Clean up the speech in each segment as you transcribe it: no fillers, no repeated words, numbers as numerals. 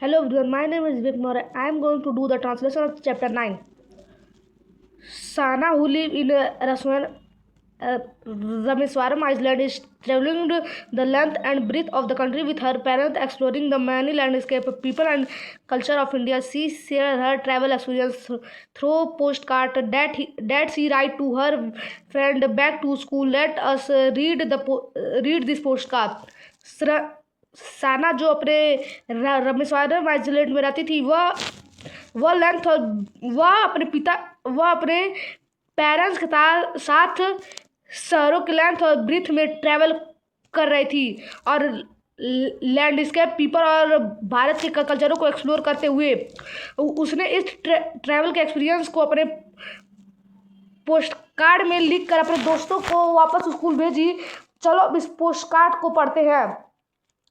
Hello everyone, my name is Vivek More. I am going to do the translation of chapter 9. Sana, who live in Rameswaram Island, is traveling the length and breadth of the country with her parents, exploring the many landscape, people and culture of India. She shares her travel experience through postcard that she write to her friend back to school. Let us read this postcard. साना जो अपने Rameswaram island में रहती थी वह length वह अपने parents के साथ शहरों के लेंथ और ब्रीथ में ट्रैवल कर रही थी और लैंडस्केप पीपल और भारत के कल्चरों को एक्सप्लोर करते हुए उसने इस ट्रैवल के एक्सपीरियंस को अपने पोस्ट कार्ड में लिख कर अपने दोस्तों को वापस स्कूल भेजी। चलो इस पोस्ट कार्ड को पढ़ते हैं।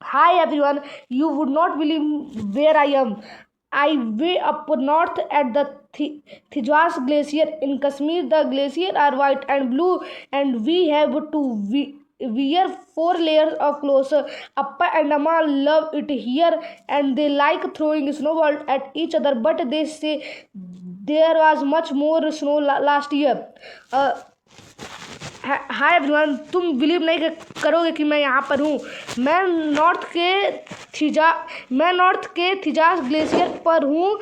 Hi everyone, you would not believe where I am. I way up north at the Thijwas Glacier in Kashmir. The glaciers are white and blue and we have to wear 4 layers of clothes. Appa and Amma love it here and they like throwing snowballs at each other, but they say there was much more snow last year. Hi everyone, तुम believe नहीं करोगे कि मैं यहाँ पर हूँ। मैं north के थिजास ग्लेशियर पर हूँ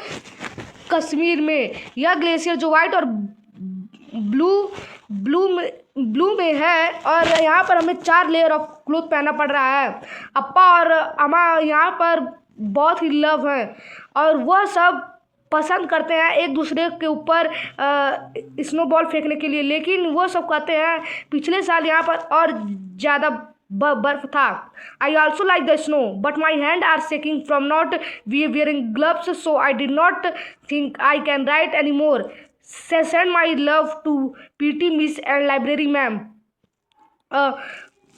कश्मीर में। यह ग्लेशियर जो वाइट और ब्लू में है और यहाँ पर हमें 4 लेयर ऑफ क्लोथ पहनना पड़ रहा है। अप्पा और अम्मा यहाँ पर बहुत ही लव हैं और वह सब पसंद करते हैं एक दूसरे के ऊपर स्नोबॉल फेंकने के लिए, लेकिन वो सब कहते हैं पिछले साल यहाँ पर और ज़्यादा बर्फ था। I also like the snow but my hand are shaking from not wearing gloves, so I did not think I can write anymore. Send my love to PT Miss and Library Ma'am.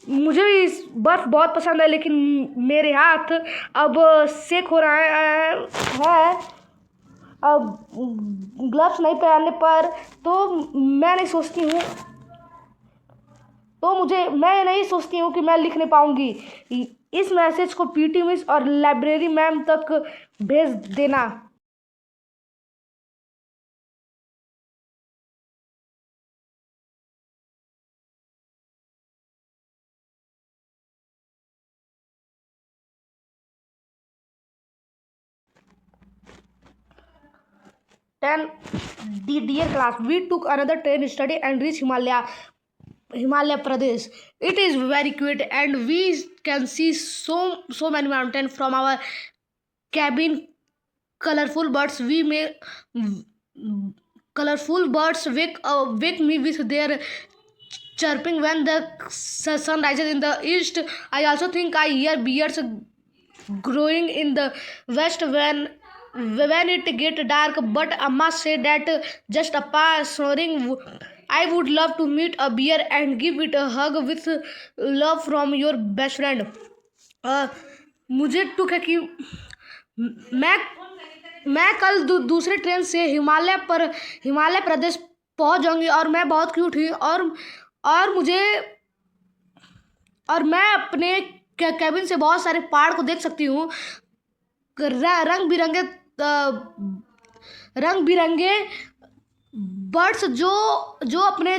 मुझे भी इस बर्फ़ बहुत पसंद है, लेकिन मेरे हाथ अब सेक हो रहा है अब ग्लव्स नहीं पहनने पर। तो मैं नहीं सोचती हूँ कि मैं लिख नहीं पाऊँगी। इस मैसेज को पीटी मिस और लाइब्रेरी मैम तक भेज देना। Dear class, we took another train study and reached Himalaya Pradesh. It is very cute and we can see so many mountains from our cabin. Colorful birds wake me with their chirping when the sun rises in the east. I also think I hear birds growing in the west when it get dark, but Amma said that just Appa snoring. I would love to meet a bear and give it a hug with love from your best friend. मुझे टुक है कि मैं कल दूसरे train से हिमालय प्रदेश पहुंच जाऊंगी और मैं बहुत क्यूट हुई और मैं अपने कैबिन से बहुत सारे पहाड़ को देख सकती हूँ। रंग बिरंगे बर्ड्स जो अपने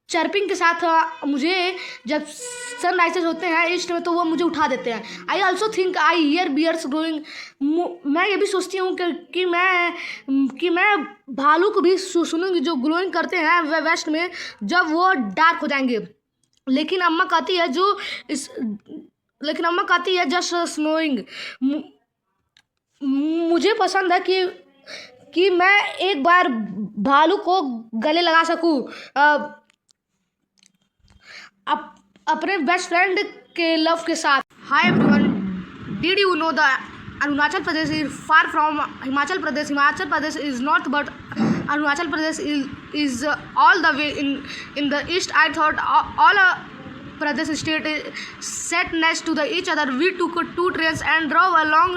चर्पिंग के साथ मुझे जब सनराइजेस होते हैं ईस्ट में तो वो मुझे उठा देते हैं। I also think I hear bears growing. मैं ये भी सोचती हूँ कि मैं भालू को भी सुनूंगी जो ग्लोइंग करते हैं वेस्ट में जब वो डार्क हो जाएंगे। लेकिन अम्मा कहती है जस्ट स्नोइंग। मुझे पसंद है कि मैं एक बार भालू को गले लगा सकूं अपने बेस्ट फ्रेंड के लव के साथ। Hi everyone, did you know the Arunachal Pradesh is far from Himachal Pradesh? Himachal Pradesh is north but Arunachal Pradesh is all the way in the east. I thought all Pradesh state sat next to each other. We took 2 trains and drove a long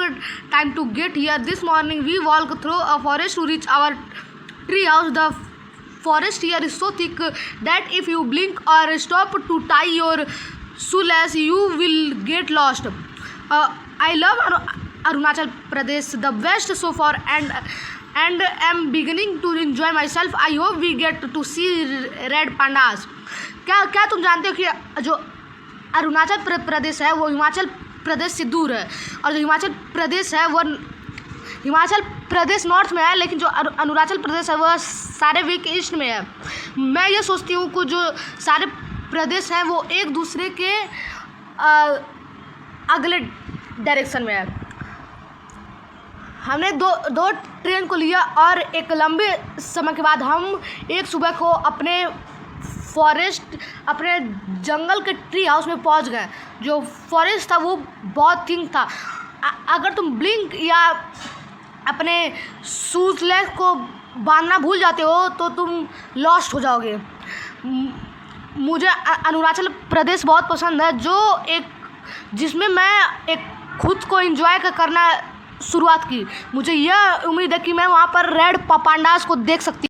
time to get here. This morning we walked through a forest to reach our tree house. The forest here is so thick that if you blink or stop to tie your shoelace, you will get lost. I love Arunachal Pradesh the best so far, and am beginning to enjoy myself. I hope we get to see red pandas. क्या तुम जानते हो कि जो अरुणाचल प्रदेश है वो हिमाचल प्रदेश से दूर है, और जो हिमाचल प्रदेश है वो हिमाचल प्रदेश नॉर्थ में है, लेकिन जो अरुणाचल प्रदेश है वह सारे वीक ईस्ट में है। मैं ये सोचती हूँ कि जो सारे प्रदेश हैं वो एक दूसरे के अगले डायरेक्शन में है। हमने दो ट्रेन को लिया और एक लंबे समय के बाद हम एक सुबह को अपने फॉरेस्ट, अपने जंगल के ट्री हाउस में पहुंच गए। जो फॉरेस्ट था वो बहुत थिंक था। अगर तुम ब्लिंक या अपने शूज लेग को बांधना भूल जाते हो तो तुम लॉस्ट हो जाओगे। मुझे अरुणाचल प्रदेश बहुत पसंद है, जिसमें मैं एक खुद को एंजॉय करना शुरुआत की। मुझे यह उम्मीद है कि मैं वहाँ पर रेड पांडास को देख सकती।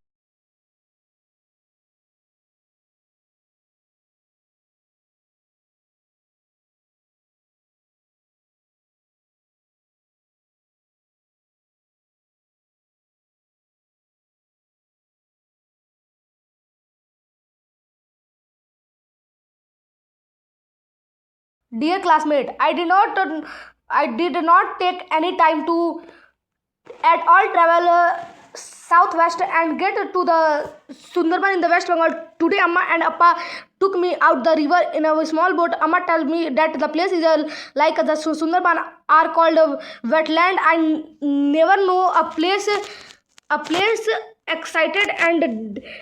Dear classmate, I did not take any time to at all travel southwest and get to the Sundarban in the West Bengal. Today, Amma and Appa took me out the river in a small boat. Amma told me that the place is like the Sundarban are called wetland. I never know a place excited and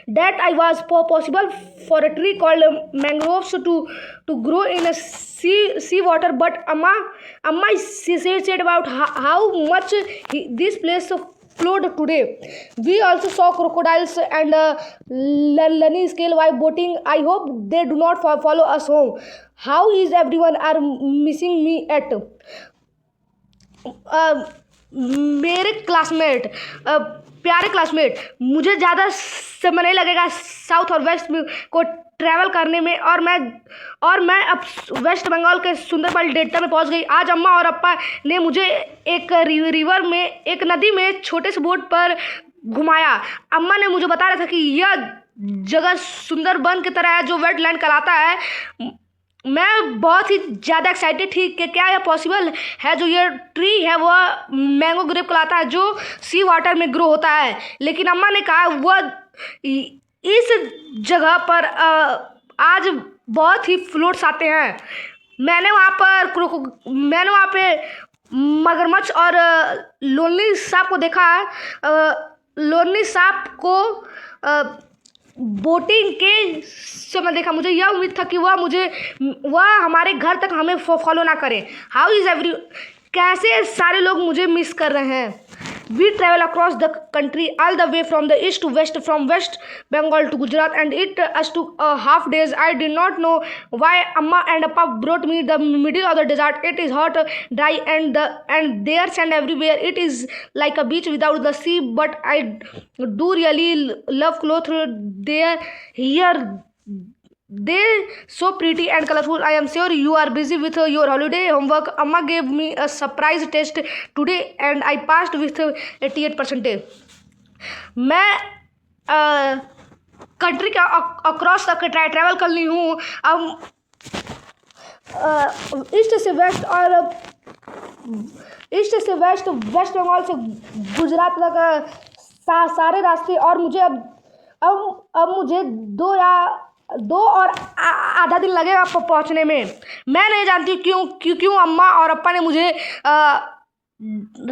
that I was possible for a tree called mangroves to grow in a sea water. But Amma said about how much this place flowed today. We also saw crocodiles and learning scale while boating. I hope they do not follow us home. How is everyone are missing me at मेरे classmate, प्यारे classmate, मुझे ज़्यादा समय नहीं लगेगा south और waste में को ट्रैवल करने में, और मैं अब वेस्ट बंगाल के सुंदरबन डेल्टा में पहुंच गई। आज अम्मा और अप्पा ने मुझे एक रिवर में, एक नदी में छोटे से बोट पर घुमाया। अम्मा ने मुझे बताया था कि यह जगह सुंदरबन की तरह है जो वेटलैंड कहलाता है। मैं बहुत ही ज़्यादा एक्साइटेड थी कि क्या यह पॉसिबल है। जो ये ट्री है वह मैंगो ग्रेप कहलाता है जो सी वाटर में ग्रो होता है, लेकिन अम्मा ने कहा वह इस जगह पर आज बहुत ही फ्लोट्स आते हैं। मैंने वहाँ पे मगरमच्छ और लोनली सांप को देखा है। लोनली सांप को बोटिंग के समय देखा। मुझे यह उम्मीद था कि वह हमारे घर तक हमें फॉलो ना करे। हाउ इज़ कैसे सारे लोग मुझे मिस कर रहे हैं। We travel across the country all the way from the east to west, from West Bengal to Gujarat, and it took half days. I did not know why Amma and Appa brought me the middle of the desert. It is hot, dry, and there's sand everywhere. It is like a beach without the sea, but I do really love clothes there. Here they so pretty and colorful. I am sure you are busy with your holiday homework. Amma gave me a surprise test today and I passed with 88%. मैं country का across तक travel कर ली हूँ। अब east से waste waste Bengal से गुजरात तक सारे रास्ते, और मुझे अब मुझे दो और आधा दिन लगेगा पहुंचने में। मैं नहीं जानती क्यों अम्मा और अप्पा ने मुझे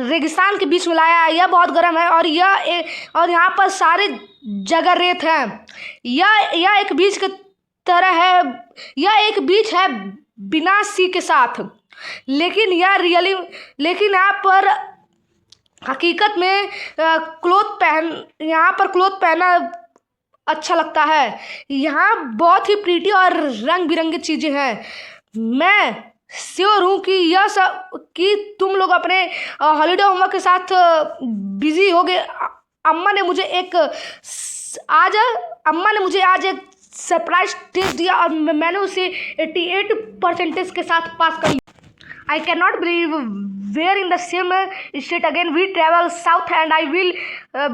रेगिस्तान के बीच में लाया। यह बहुत गर्म है और यहाँ पर सारे जगह रेत है। यह एक बीच की तरह है। यह एक बीच है बिना सी के साथ, लेकिन यहाँ पर हकीकत में यहाँ पर क्लोथ पहना अच्छा लगता है। यहाँ बहुत ही प्रीटी और रंग बिरंगी चीज़ें हैं। मैं श्योर हूँ कि तुम लोग अपने हॉलीडे होमवर्क के साथ बिजी होगे। अम्मा ने मुझे आज एक सरप्राइज टेस्ट दिया और मैंने उसे 88% के साथ पास कर लिया। I cannot believe we're in the same state again. We travel south and I will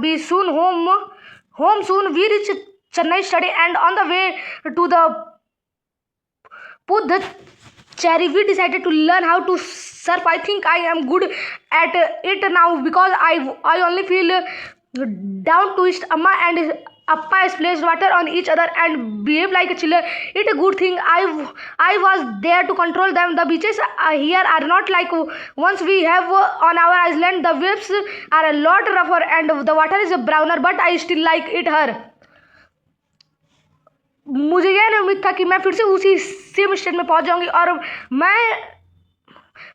be soon home. Home soon. We reach Chennai study and on the way to the Puducherry we decided to learn how to surf. I think I am good at it now because I only feel down to east. Amma and Appa splashed water on each other and behave like a chiller. It's a good thing I was there to control them. The beaches here are not like ones we have on our island. The waves are a lot rougher and the water is browner, but I still like it her. मुझे यह नहीं उम्मीद था कि मैं फिर से उसी सेम स्टेट में पहुंच जाऊंगी और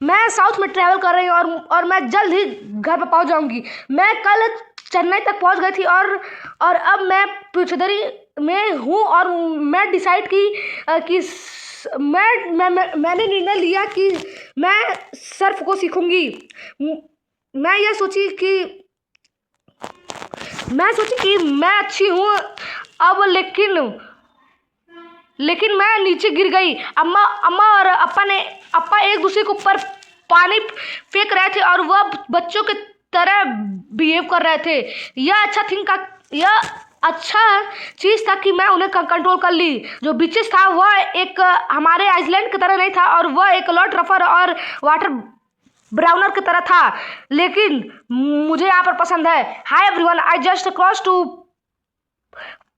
मैं साउथ में ट्रैवल कर रही हूँ और मैं जल्द ही घर पर पहुंच जाऊंगी. मैं कल चेन्नई तक पहुंच गई थी और अब मैं पुडुचेरी में हूँ और मैं डिसाइड कि मैंने निर्णय लिया कि मैं सर्फ को सीखूंगी. मैं सोची कि मैं अच्छी हूँ अब, लेकिन मैं नीचे गिर गई. अम्मा और अप्पा एक दूसरे के ऊपर पानी फेंक रहे थे और वह बच्चों की तरह बिहेव कर रहे थे. यह अच्छा चीज़ था कि मैं उन्हें कंट्रोल कर ली. जो बीचेस था वह एक हमारे आइसलैंड की तरह नहीं था और वह एक लॉट रफर और वाटर ब्राउनर की तरह था, लेकिन मुझे यहाँ पर पसंद है. Hi everyone, I just cross to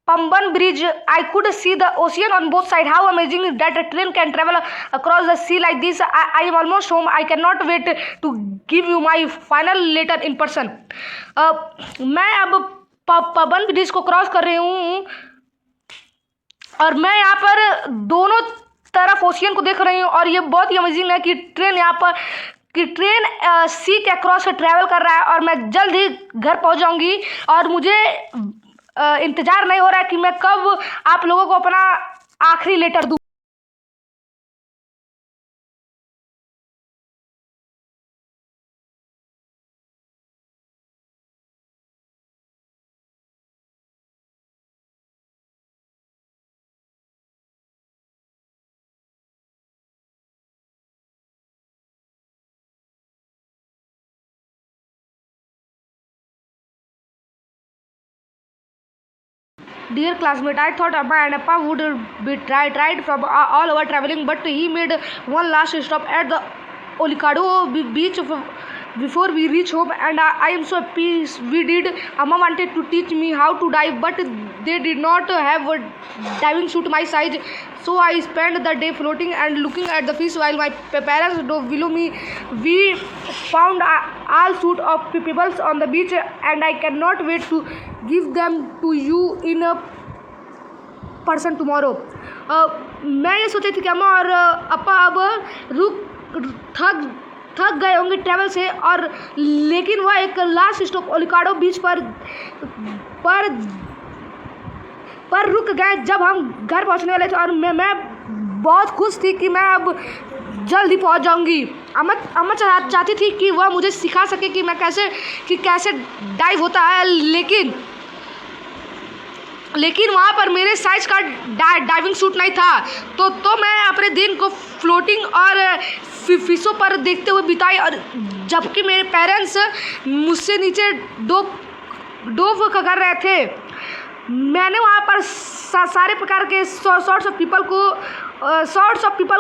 Pamban Bridge. I could see the ocean on both sides. How amazing that a train can travel across the sea like this. I am almost home. I cannot wait to give you my final letter in person. मैं अब Paban bridge को cross कर रही हूँ और मैं यहाँ पर दोनों तरफ ओशियन को देख रही हूँ और ये बहुत ही अमेजिंग है कि ट्रेन सी के अक्रॉस ट्रैवल कर रहा है और मैं जल्द ही घर पहुँच जाऊँगी और मुझे इंतजार नहीं हो रहा है कि मैं कब आप लोगों को अपना आखिरी लेटर दूं. Dear classmate, I thought Amma and Appa would be tried from all our traveling, but he made one last stop at the Olikado beach before we reach home, and I am so happy we did. Amma wanted to teach me how to dive, but they did not have a diving suit my size, so I spent the day floating and looking at the fish while my parents dove below me. We found all sorts of pebbles on the beach, and I cannot wait to give them to you in a person tomorrow. मैं ये सोची थी कि अम्मा और अप्पा अब थक गए होंगे ट्रैवल से, और लेकिन वह एक लास्ट स्टॉप ओलिकाडो बीच पर रुक गए जब हम घर पहुंचने वाले थे और मैं बहुत खुश थी कि मैं अब जल्द ही पहुंच जाऊंगी. अम्मा चाहती थी कि वह मुझे सिखा सके कि मैं कैसे डाइव होता है, लेकिन वहाँ पर मेरे साइज का डाइविंग सूट नहीं था, तो मैं अपने दिन को फ्लोटिंग और फिशों पर देखते हुए बिताई, और जबकि मेरे पेरेंट्स मुझसे नीचे डोव कर रहे थे. मैंने वहाँ पर सारे प्रकार के सॉर्ट्स ऑफ पीपल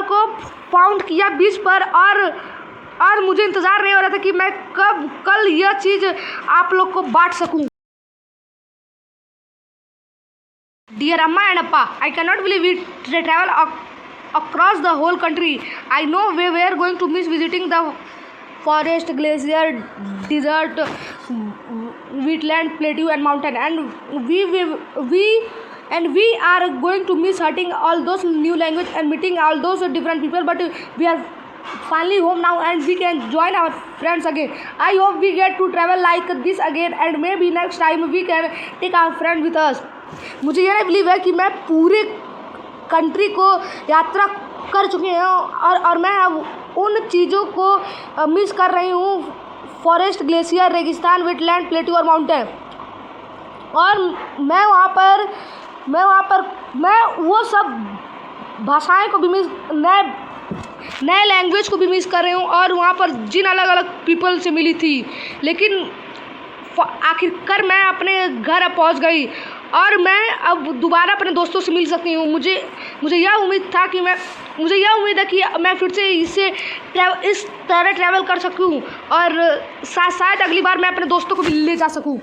को फाउंड किया बीच पर, और मुझे इंतज़ार नहीं हो रहा था कि मैं कल यह चीज़ आप लोग को बांट सकूं. Dear Amma and Appa, I cannot believe we travel across the whole country. I know we are going to miss visiting the forest, glacier, desert, wetland, plateau and mountain, and we are going to miss hurting all those new language and meeting all those different people, but we are finally home now and we can join our friends again. I hope we get to travel like this again, and maybe next time we can take our friend with us. मुझे यह नहीं believe है कि मैं पूरे country को यात्रा कर चुकी हूँ और मैं अब उन चीज़ों को मिस कर रही हूँ. फॉरेस्ट, ग्लेशियर, रेगिस्तान, वेटलैंड, प्लेट्यू और माउंटेन, और मैं वहाँ पर मैं वो सब भाषाएं को भी मिस नए लैंग्वेज को भी मिस कर रही हूँ और वहाँ पर जिन अलग अलग पीपल से मिली थी, लेकिन आखिरकार मैं अपने घर अब पहुँच गई और मैं अब दोबारा अपने दोस्तों से मिल सकती हूँ। मुझे यह उम्मीद है कि मैं फिर से इस तरह ट्रैवल कर सकूँ और शायद अगली बार मैं अपने दोस्तों को भी ले जा सकूँ।